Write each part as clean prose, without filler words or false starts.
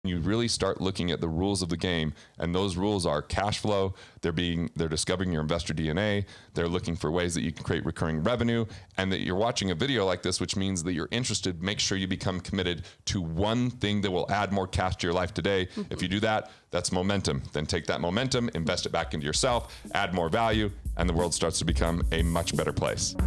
You really start looking at the rules of the game, and those rules are cash flow. They're discovering your investor DNA. They're looking for ways that you can create recurring revenue, and that you're watching a video like this, which means that you're interested. Make sure you become committed to one thing that will add more cash to your life today. If you do that, that's momentum. Then take that momentum, invest it back into yourself, add more value, and the world starts to become a much better place.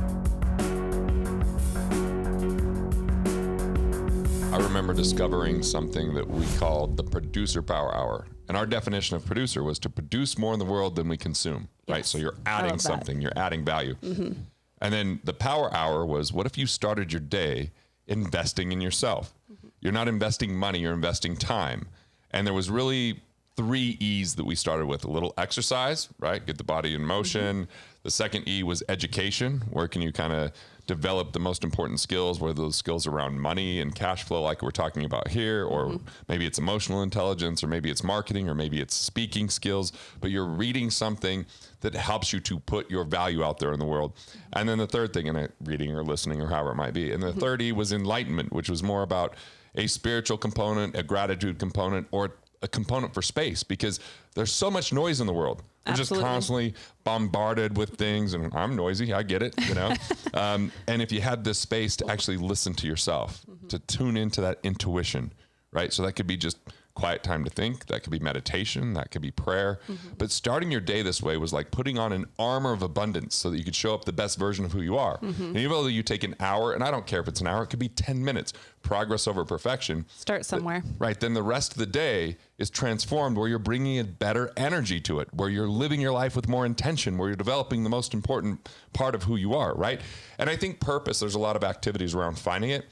I remember discovering something that we called the producer power hour. And our definition of producer was to produce more in the world than we consume, right? So you're adding something, you're adding value. And then the power hour was, what if you started your day investing in yourself? You're not investing money, you're investing time. And there was really 3 E's that we started with. A little exercise, right? Get the body in motion. The second E was education. Where can you kind of develop the most important skills, whether those skills around money and cash flow like we're talking about here, or maybe it's emotional intelligence, or maybe it's marketing, or maybe it's speaking skills, but you're reading something that helps you to put your value out there in the world. And then the third thing, and reading or listening or however it might be. And the third E was enlightenment, which was more about a spiritual component, a gratitude component, or a component for space, because there's so much noise in the world. We're just constantly bombarded with things, and I'm noisy, I get it, you know. And if you had this space to actually listen to yourself, to tune into that intuition, right? So that could be just quiet time to think, that could be meditation, that could be prayer. But starting your day this way was like putting on an armor of abundance so that you could show up the best version of who you are. And even though you take an hour, and I don't care if it's an hour, it could be 10 minutes, progress over perfection. Start somewhere. Right, then the rest of the day is transformed, where you're bringing a better energy to it, where you're living your life with more intention, where you're developing the most important part of who you are, right? And I think purpose, there's a lot of activities around finding it,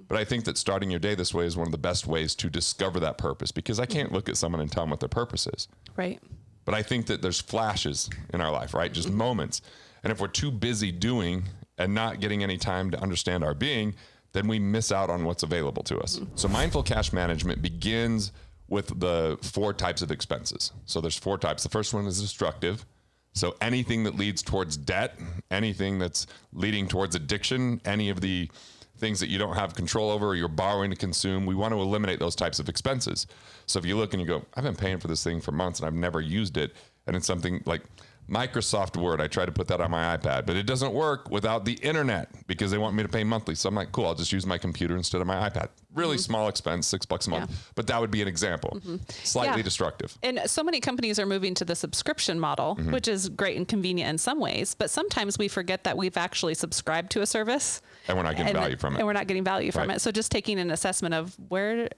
but I think that starting your day this way is one of the best ways to discover that purpose, because I can't look at someone and tell them what their purpose is. Right. But I think that there's flashes in our life, right? Just moments. And if we're too busy doing and not getting any time to understand our being, then we miss out on what's available to us. So mindful cash management begins with the 4 types of expenses. So there's 4 types. The first one is destructive. So anything that leads towards debt, anything that's leading towards addiction, any of the things that you don't have control over or you're borrowing to consume, we want to eliminate those types of expenses. So if you look and you go, I've been paying for this thing for months and I've never used it, and it's something like Microsoft Word, I try to put that on my iPad, but it doesn't work without the internet because they want me to pay monthly. So I'm like, cool, I'll just use my computer instead of my iPad. Really small expense, $6 a month, but that would be an example. Slightly destructive. And so many companies are moving to the subscription model, which is great and convenient in some ways, but sometimes we forget that we've actually subscribed to a service. And we're not getting value from it. And we're not getting value from it. So just taking an assessment of where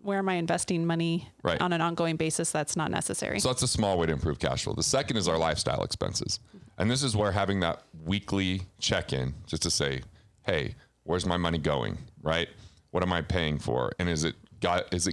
am I investing money on an ongoing basis that's not necessary. So that's a small way to improve cash flow. The second is our lifestyle expenses. And this is where having that weekly check-in just to say, hey, where's my money going, right? What am I paying for? And is it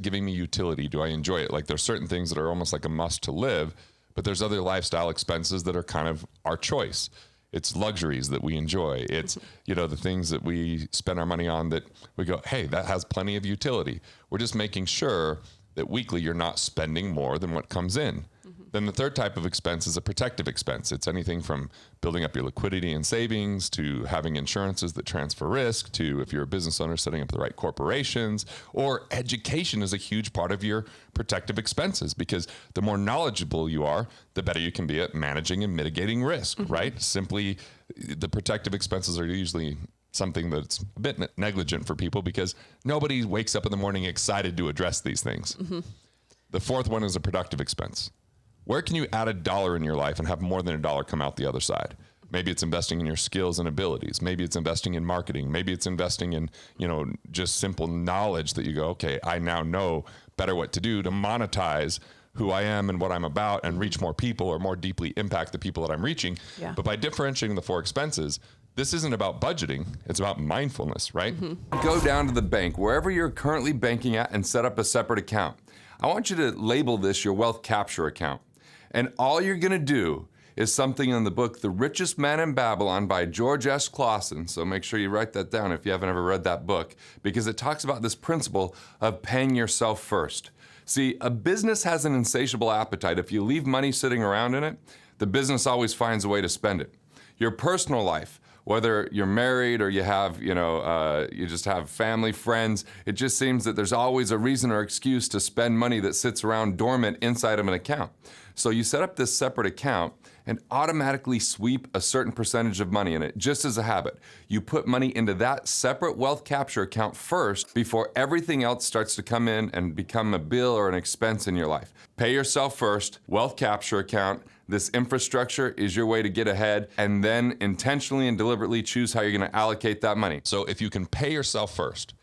giving me utility? Do I enjoy it? Like there's certain things that are almost like a must to live, but there's other lifestyle expenses that are kind of our choice. It's luxuries that we enjoy. It's, the things that we spend our money on that we go, hey, that has plenty of utility. We're just making sure that weekly you're not spending more than what comes in. Then the third type of expense is a protective expense. It's anything from building up your liquidity and savings to having insurances that transfer risk to, if you're a business owner, setting up the right corporations, or education is a huge part of your protective expenses, because the more knowledgeable you are, the better you can be at managing and mitigating risk, right? Simply, the protective expenses are usually something that's a bit negligent for people because nobody wakes up in the morning excited to address these things. The fourth one is a productive expense. Where can you add $1 in your life and have more than $1 come out the other side? Maybe it's investing in your skills and abilities. Maybe it's investing in marketing. Maybe it's investing in, just simple knowledge that you go, okay, I now know better what to do to monetize who I am and what I'm about and reach more people or more deeply impact the people that I'm reaching. But by differentiating the 4 expenses, this isn't about budgeting, it's about mindfulness, right? Go down to the bank, wherever you're currently banking at, and set up a separate account. I want you to label this your wealth capture account. And all you're gonna do is something in the book, The Richest Man in Babylon by George S. Clausen. So make sure you write that down if you haven't ever read that book, because it talks about this principle of paying yourself first. See, a business has an insatiable appetite. If you leave money sitting around in it, the business always finds a way to spend it. Your personal life, whether you're married or you have, you just have family, friends, it just seems that there's always a reason or excuse to spend money that sits around dormant inside of an account. So you set up this separate account and automatically sweep a certain percentage of money in it, just as a habit. You put money into that separate wealth capture account first before everything else starts to come in and become a bill or an expense in your life. Pay yourself first, wealth capture account. This infrastructure is your way to get ahead, and then intentionally and deliberately choose how you're going to allocate that money. So if you can pay yourself first,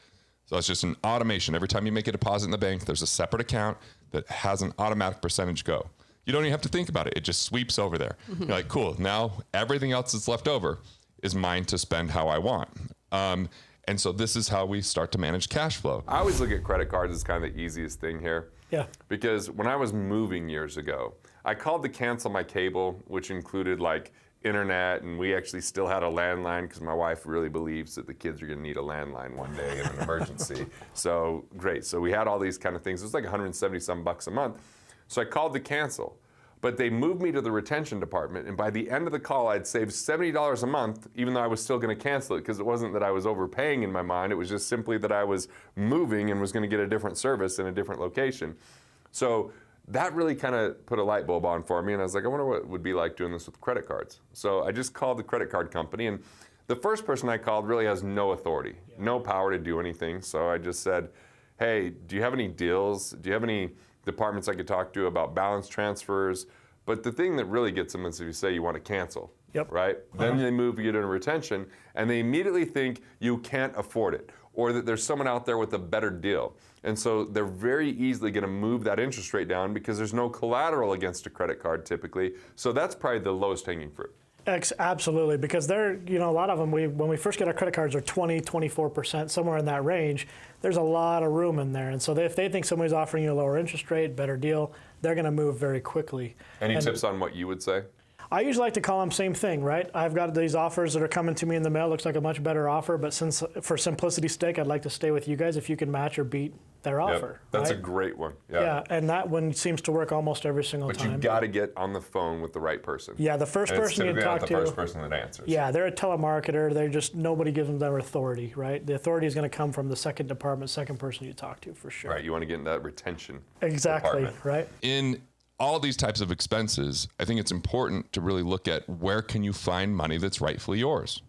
so it's just an automation. Every time you make a deposit in the bank, there's a separate account that has an automatic percentage go. You don't even have to think about it. It just sweeps over there. You're like, cool, now everything else that's left over is mine to spend how I want. And so this is how we start to manage cash flow. I always look at credit cards as kind of the easiest thing here. Yeah. Because when I was moving years ago, I called to cancel my cable, which included like internet, and we actually still had a landline because my wife really believes that the kids are going to need a landline one day in an emergency. So great. So we had all these kind of things. It was like 170 some bucks a month. So I called to cancel, but they moved me to the retention department, and by the end of the call, I'd saved $70 a month, even though I was still going to cancel it, because it wasn't that I was overpaying in my mind. It was just simply that I was moving and was going to get a different service in a different location. So that really kind of put a light bulb on for me, and I was like, I wonder what it would be like doing this with credit cards. So I just called the credit card company, and the first person I called really has no authority, no power to do anything. So I just said, hey, do you have any deals? Do you have any departments I could talk to about balance transfers? But the thing that really gets them is if you say you want to cancel, right? Then they move you to retention, and they immediately think you can't afford it, or that there's someone out there with a better deal. And so they're very easily going to move that interest rate down because there's no collateral against a credit card typically. So that's probably the lowest hanging fruit. Absolutely, because they're, a lot of them, when we first get our credit cards are 20, 24%, somewhere in that range. There's a lot of room in there. And so if they think somebody's offering you a lower interest rate, better deal, they're going to move very quickly. Any tips on what you would say? I usually like to call them same thing, right? I've got these offers that are coming to me in the mail. Looks like a much better offer, but since for simplicity's sake, I'd like to stay with you guys if you can match or beat their offer. That's right? a great one. Yeah, and that one seems to work almost every single time. But you've got to get on the phone with the right person. Yeah, the first person you talk to. The first person that answers. Yeah, they're a telemarketer. They're just, nobody gives them their authority, right? The authority is going to come from the second department, second person you talk to, for sure. Right, you want to get in that retention. Exactly, department. right? In all these types of expenses, I think it's important to really look at where can you find money that's rightfully yours,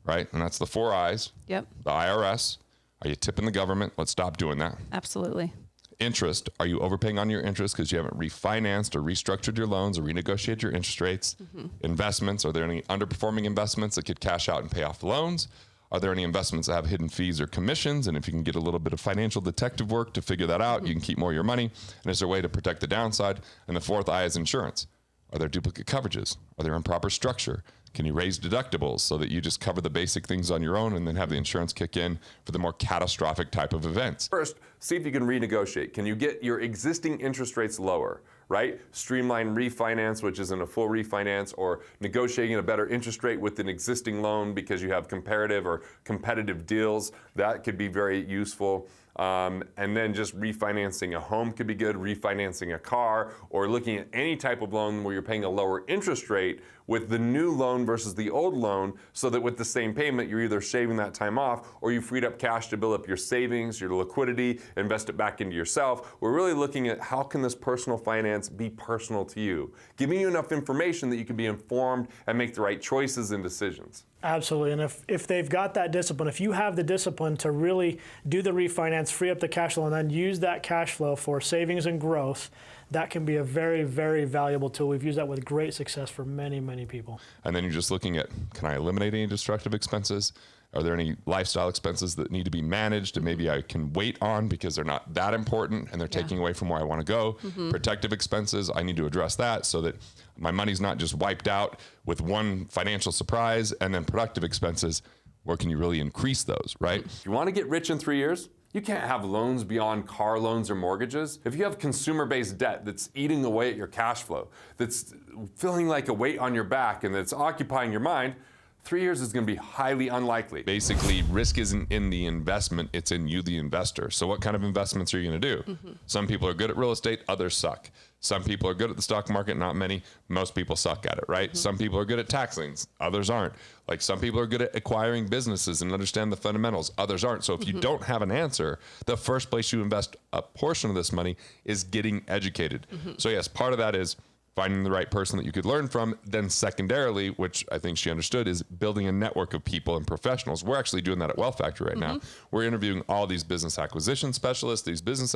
right? And that's the 4 I's. Yep. The IRS. Are you tipping the government? Let's stop doing that. Absolutely. Interest. Are you overpaying on your interest because you haven't refinanced or restructured your loans or renegotiated your interest rates? Investments. Are there any underperforming investments that could cash out and pay off the loans? Are there any investments that have hidden fees or commissions? And if you can get a little bit of financial detective work to figure that out, you can keep more of your money. And is there a way to protect the downside? And the 4th I is insurance. Are there duplicate coverages? Are there improper structure? Can you raise deductibles so that you just cover the basic things on your own and then have the insurance kick in for the more catastrophic type of events? First, see if you can renegotiate. Can you get your existing interest rates lower, right? Streamline refinance, which isn't a full refinance, or negotiating a better interest rate with an existing loan because you have comparative or competitive deals. That could be very useful. And then just refinancing a home could be good, refinancing a car, or looking at any type of loan where you're paying a lower interest rate with the new loan versus the old loan, so that with the same payment, you're either shaving that time off or you freed up cash to build up your savings, your liquidity, invest it back into yourself. We're really looking at how can this personal finance be personal to you, giving you enough information that you can be informed and make the right choices and decisions. Absolutely, and if they've got that discipline, if you have the discipline to really do the refinance, free up the cash flow, and then use that cash flow for savings and growth, that can be a very, very valuable tool. We've used that with great success for many, many people. And then you're just looking at, can I eliminate any destructive expenses? Are there any lifestyle expenses that need to be managed and maybe I can wait on because they're not that important and they're taking away from where I want to go? Protective expenses, I need to address that so that my money's not just wiped out with one financial surprise. And then productive expenses, where can you really increase those, right? If you want to get rich in 3 years, you can't have loans beyond car loans or mortgages. If you have consumer-based debt that's eating away at your cash flow, that's feeling like a weight on your back and that's occupying your mind, 3 years is going to be highly unlikely. Basically, risk isn't in the investment, it's in you, the investor. So what kind of investments are you going to do? Some people are good at real estate, others suck. Some people are good at the stock market, not many. Most people suck at it, right? Some people are good at tax liens, others aren't. Like some people are good at acquiring businesses and understand the fundamentals, others aren't. So if you don't have an answer, the first place you invest a portion of this money is getting educated. So yes, part of that is finding the right person that you could learn from. Then secondarily, which I think she understood, is building a network of people and professionals. We're actually doing that at Wealth Factory right now. We're interviewing all these business acquisition specialists, these business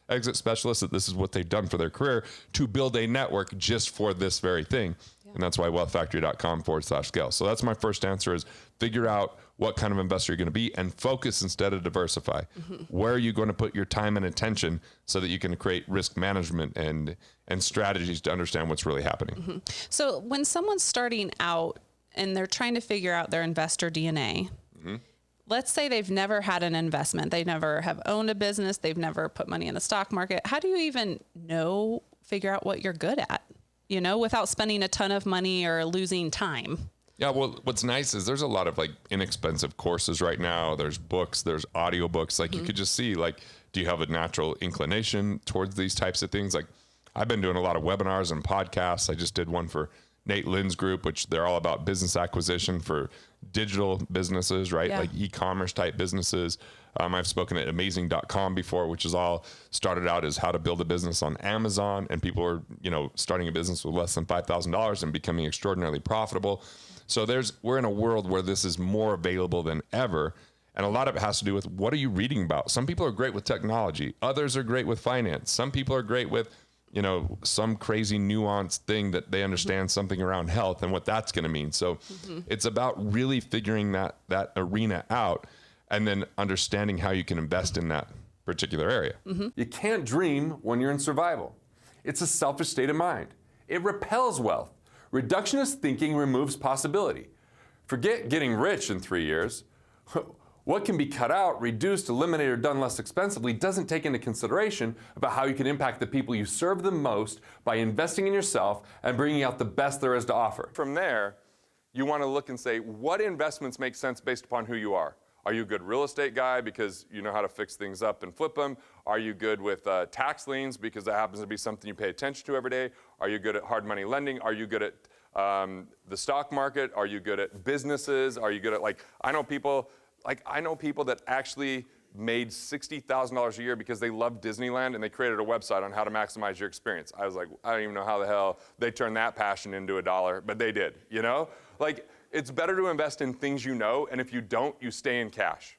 exit specialists, that this is what they've done for their career to build a network just for this very thing. And that's why wealthfactory.com/scale. So that's my first answer, is figure out what kind of investor you're going to be and focus instead of diversify. Where are you going to put your time and attention so that you can create risk management and strategies to understand what's really happening? So when someone's starting out and they're trying to figure out their investor DNA, let's say they've never had an investment. They never have owned a business. They've never put money in the stock market. How do you even figure out what you're good at, without spending a ton of money or losing time? Yeah, well, what's nice is there's a lot of like inexpensive courses right now. There's books, there's audiobooks. Like you could just see, like, do you have a natural inclination towards these types of things? Like I've been doing a lot of webinars and podcasts. I just did one for Nate Lynn's group, which they're all about business acquisition for digital businesses, right? Yeah. Like e-commerce type businesses. I've spoken at amazing.com before, which is all started out as how to build a business on Amazon, and people are, starting a business with less than $5,000 and becoming extraordinarily profitable. So we're in a world where this is more available than ever. And a lot of it has to do with, what are you reading about? Some people are great with technology. Others are great with finance. Some people are great with, some crazy nuanced thing that they understand something around health and what that's going to mean. So it's about really figuring that arena out and then understanding how you can invest in that particular area. You can't dream when you're in survival. It's a selfish state of mind. It repels wealth. Reductionist thinking removes possibility. Forget getting rich in 3 years. What can be cut out, reduced, eliminated, or done less expensively doesn't take into consideration about how you can impact the people you serve the most by investing in yourself and bringing out the best there is to offer. From there, you want to look and say, what investments make sense based upon who you are? Are you a good real estate guy because you know how to fix things up and flip them? Are you good with tax liens because that happens to be something you pay attention to every day? Are you good at hard money lending? Are you good at the stock market? Are you good at businesses? Are you good at, I know people that actually made $60,000 a year because they loved Disneyland and they created a website on how to maximize your experience. I was like, I don't even know how the hell they turned that passion into $1, but they did, It's better to invest in things you know, and if you don't, you stay in cash.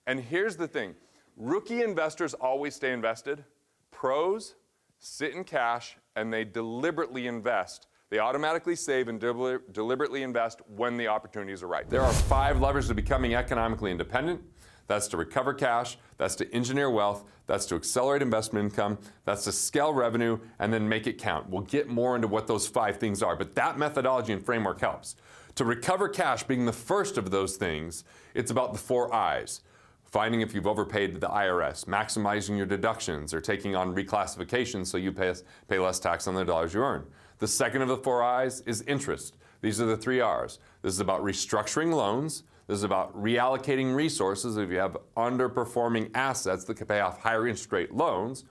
And here's the thing. Rookie investors always stay invested. Pros sit in cash, and they deliberately invest. They automatically save and deliberately invest when the opportunities are right. There are 5 levers to becoming economically independent. That's to recover cash, that's to engineer wealth, that's to accelerate investment income, that's to scale revenue, and then make it count. We'll get more into what those 5 things are, but that methodology and framework helps. To recover cash being the first of those things, it's about the 4 I's. Finding if you've overpaid the IRS, maximizing your deductions, or taking on reclassification so you pay less tax on the dollars you earn. The second of the 4 I's is interest. These are the 3 R's. This is about restructuring loans. This is about reallocating resources if you have underperforming assets that can pay off higher interest rate loans,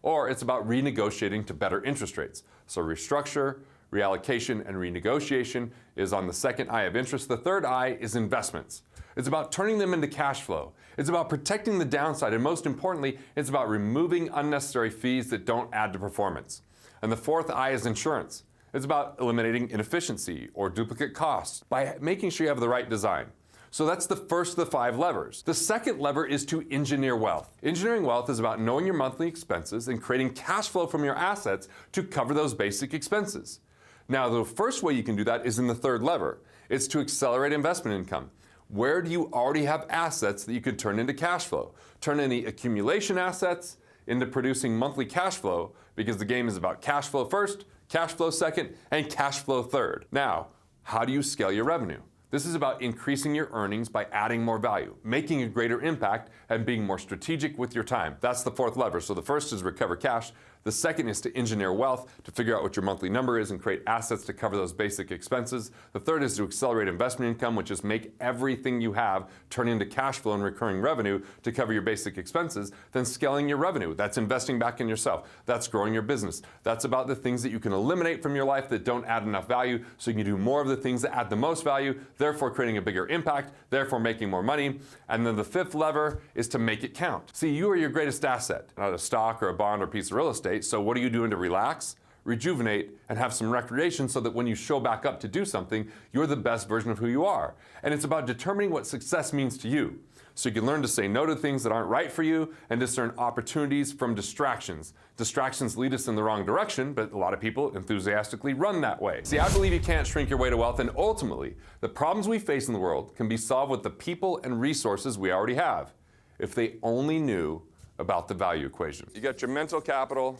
or it's about renegotiating to better interest rates. So restructure, reallocation, and renegotiation is on the second I of interest. The third I is investments. It's about turning them into cash flow. It's about protecting the downside, and most importantly, it's about removing unnecessary fees that don't add to performance. And the fourth I is insurance. It's about eliminating inefficiency or duplicate costs by making sure you have the right design. So that's the first of the 5 levers. The second lever is to engineer wealth. Engineering wealth is about knowing your monthly expenses and creating cash flow from your assets to cover those basic expenses. Now, the first way you can do that is in the third lever. It's to accelerate investment income. Where do you already have assets that you could turn into cash flow? Turn any accumulation assets into producing monthly cash flow, because the game is about cash flow first, cash flow second, and cash flow third. Now, how do you scale your revenue? This is about increasing your earnings by adding more value, making a greater impact, and being more strategic with your time. That's the fourth lever. So the first is recover cash. The second is to engineer wealth, to figure out what your monthly number is and create assets to cover those basic expenses. The third is to accelerate investment income, which is make everything you have turn into cash flow and recurring revenue to cover your basic expenses. Then scaling your revenue. That's investing back in yourself. That's growing your business. That's about the things that you can eliminate from your life that don't add enough value so you can do more of the things that add the most value, therefore creating a bigger impact, therefore making more money. And then the fifth lever is to make it count. See, you are your greatest asset, not a stock or a bond or a piece of real estate. So what are you doing to relax, rejuvenate, and have some recreation so that when you show back up to do something, you're the best version of who you are? And it's about determining what success means to you. So you can learn to say no to things that aren't right for you and discern opportunities from distractions. Distractions lead us in the wrong direction, but a lot of people enthusiastically run that way. See, I believe you can't shrink your way to wealth, and ultimately, the problems we face in the world can be solved with the people and resources we already have, if they only knew about the value equation. You got your mental capital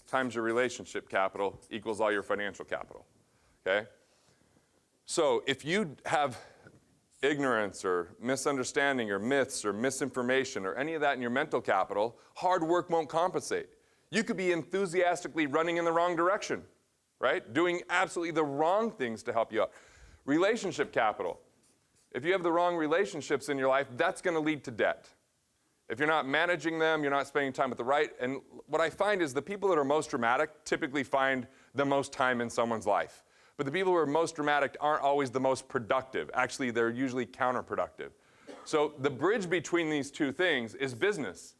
times your relationship capital equals all your financial capital, okay? So if you have ignorance or misunderstanding or myths or misinformation or any of that in your mental capital, hard work won't compensate. You could be enthusiastically running in the wrong direction, right? Doing absolutely the wrong things to help you out. Relationship capital. If you have the wrong relationships in your life, that's going to lead to debt. If you're not managing them, you're not spending time with the right. And what I find is the people that are most dramatic typically find the most time in someone's life. But the people who are most dramatic aren't always the most productive. Actually, they're usually counterproductive. So the bridge between these two things is business.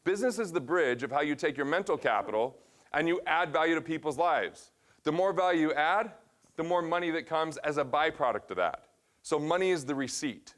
Business is the bridge of how you take your mental capital and you add value to people's lives. The more value you add, the more money that comes as a byproduct of that. So money is the receipt.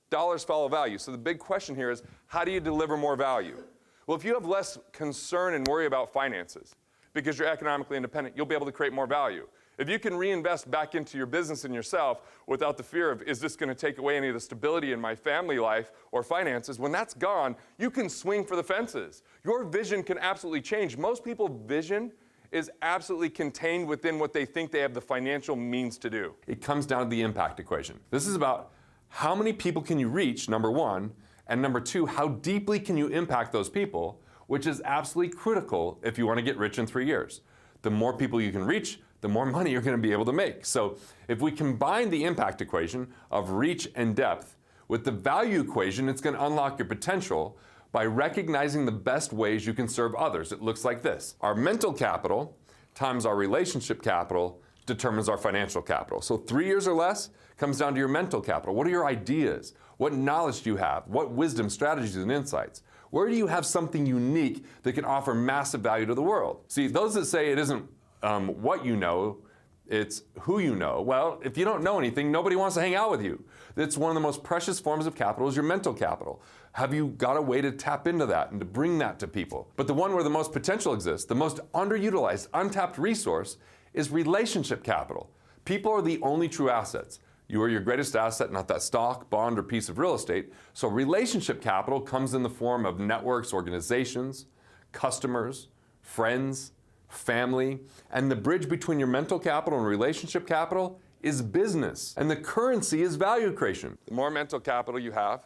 Dollars follow value. So the big question here is, how do you deliver more value? Well, if you have less concern and worry about finances because you're economically independent, you'll be able to create more value. If you can reinvest back into your business and yourself without the fear of, is this going to take away any of the stability in my family life or finances, when that's gone, you can swing for the fences. Your vision can absolutely change. Most people's vision is absolutely contained within what they think they have the financial means to do. It comes down to the impact equation. This is about how many people can you reach, number one, and number two, how deeply can you impact those people, which is absolutely critical if you want to get rich in 3 years. The more people you can reach, the more money you're going to be able to make. So if we combine the impact equation of reach and depth with the value equation, it's going to unlock your potential by recognizing the best ways you can serve others. It looks like this. Our mental capital times our relationship capital determines our financial capital. So 3 years or less comes down to your mental capital. What are your ideas? What knowledge do you have? What wisdom, strategies, and insights? Where do you have something unique that can offer massive value to the world? See, those that say it isn't what you know, it's who you know. Well, if you don't know anything, nobody wants to hang out with you. It's one of the most precious forms of capital is your mental capital. Have you got a way to tap into that and to bring that to people? But the one where the most potential exists, the most underutilized, untapped resource is relationship capital. People are the only true assets. You are your greatest asset, not that stock, bond, or piece of real estate. So relationship capital comes in the form of networks, organizations, customers, friends, family, and the bridge between your mental capital and relationship capital is business. And the currency is value creation. The more mental capital you have,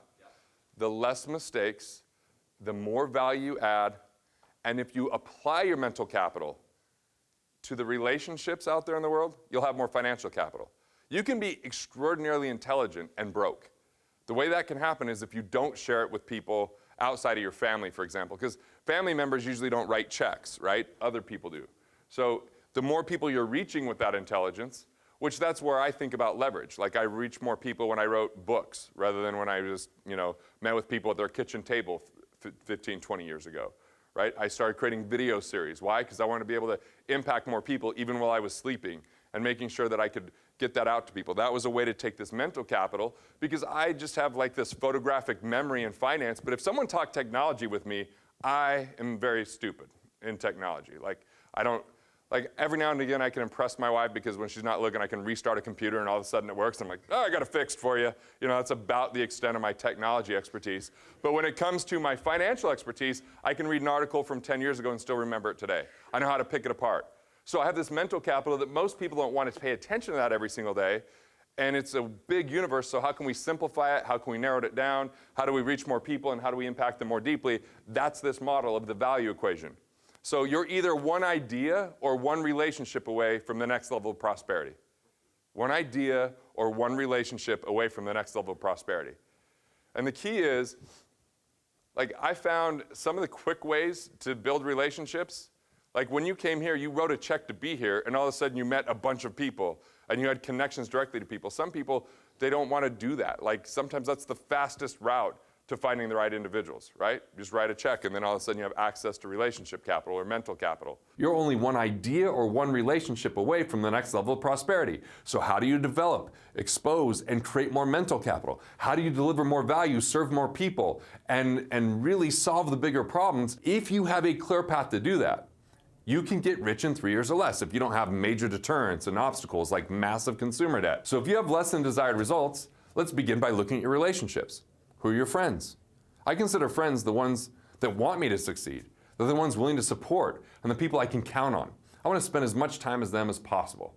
the less mistakes, the more value you add, and if you apply your mental capital to the relationships out there in the world, you'll have more financial capital. You can be extraordinarily intelligent and broke. The way that can happen is if you don't share it with people outside of your family, for example, because family members usually don't write checks, right? Other people do. So the more people you're reaching with that intelligence, which that's where I think about leverage. Like I reach more people when I wrote books rather than when I just, met with people at their kitchen table 15, 20 years ago, right? I started creating video series. Why? Because I wanted to be able to impact more people even while I was sleeping and making sure that I could get that out to people. That was a way to take this mental capital because I just have like this photographic memory in finance, but if someone talked technology with me, I am very stupid in technology. Like every now and again I can impress my wife because when she's not looking I can restart a computer and all of a sudden it works. I'm like, oh, I got it fixed for you. That's about the extent of my technology expertise. But when it comes to my financial expertise, I can read an article from 10 years ago and still remember it today. I know how to pick it apart. So I have this mental capital that most people don't want to pay attention to that every single day. And it's a big universe, so how can we simplify it? How can we narrow it down? How do we reach more people, and how do we impact them more deeply? That's this model of the value equation. So you're either one idea or one relationship away from the next level of prosperity. One idea or one relationship away from the next level of prosperity. And the key is, like, I found some of the quick ways to build relationships. Like when you came here, you wrote a check to be here, and all of a sudden you met a bunch of people, and you had connections directly to people. Some people, they don't want to do that. Like sometimes that's the fastest route to finding the right individuals, right? You just write a check, and then all of a sudden you have access to relationship capital or mental capital. You're only one idea or one relationship away from the next level of prosperity. So how do you develop, expose, and create more mental capital? How do you deliver more value, serve more people, and really solve the bigger problems? If you have a clear path to do that, you can get rich in 3 years or less if you don't have major deterrents and obstacles like massive consumer debt. So if you have less than desired results, let's begin by looking at your relationships. Who are your friends? I consider friends the ones that want me to succeed. They're the ones willing to support and the people I can count on. I want to spend as much time as them as possible.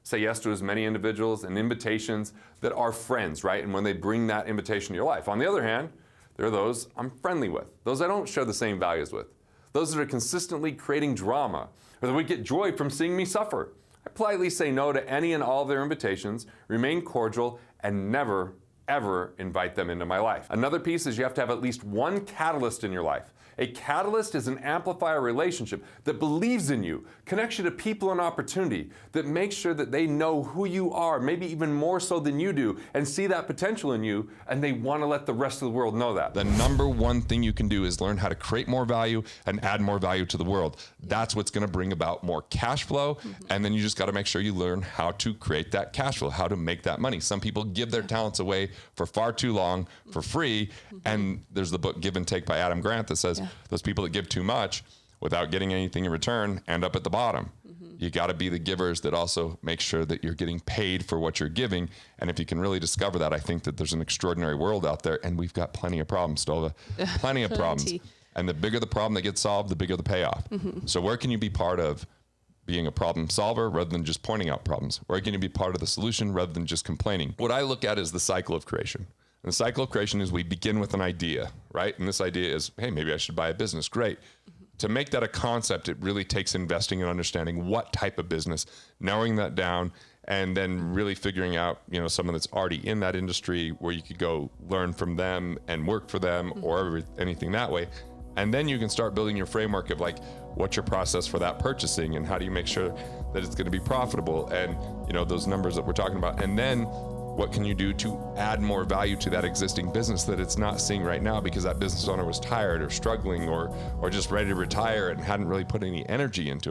Say yes to as many individuals and invitations that are friends, right? And when they bring that invitation to your life. On the other hand, there are those I'm friendly with, those I don't share the same values with, those that are consistently creating drama, or that would get joy from seeing me suffer. I politely say no to any and all of their invitations, remain cordial, and never, ever invite them into my life. Another piece is you have to have at least one catalyst in your life. A catalyst is an amplifier relationship that believes in you, connects you to people and opportunity, that makes sure that they know who you are, maybe even more so than you do, and see that potential in you, and they want to let the rest of the world know that. The number one thing you can do is learn how to create more value and add more value to the world. That's what's going to bring about more cash flow. And then you just got to make sure you learn how to create that cash flow, how to make that money. Some people give their talents away for far too long for free. And there's the book Give and Take by Adam Grant that says those people that give too much without getting anything in return end up at the bottom. You got to be the givers that also make sure that you're getting paid for what you're giving. And if you can really discover that, I think that there's an extraordinary world out there, and we've got plenty of problems, Stova. Plenty of problems. And the bigger the problem that gets solved, the bigger the payoff. So where can you be part of being a problem solver rather than just pointing out problems? Where can you be part of the solution rather than just complaining? What I look at is the cycle of creation. And the cycle of creation is we begin with an idea, right? And this idea is, hey, maybe I should buy a business. Great. To make that a concept, it really takes investing and understanding what type of business, narrowing that down, and then really figuring out, someone that's already in that industry where you could go learn from them and work for them or anything that way. And then you can start building your framework of like, what's your process for that purchasing and how do you make sure that it's going to be profitable and, those numbers that we're talking about. And then what can you do to add more value to that existing business that it's not seeing right now because that business owner was tired or struggling or just ready to retire and hadn't really put any energy into it.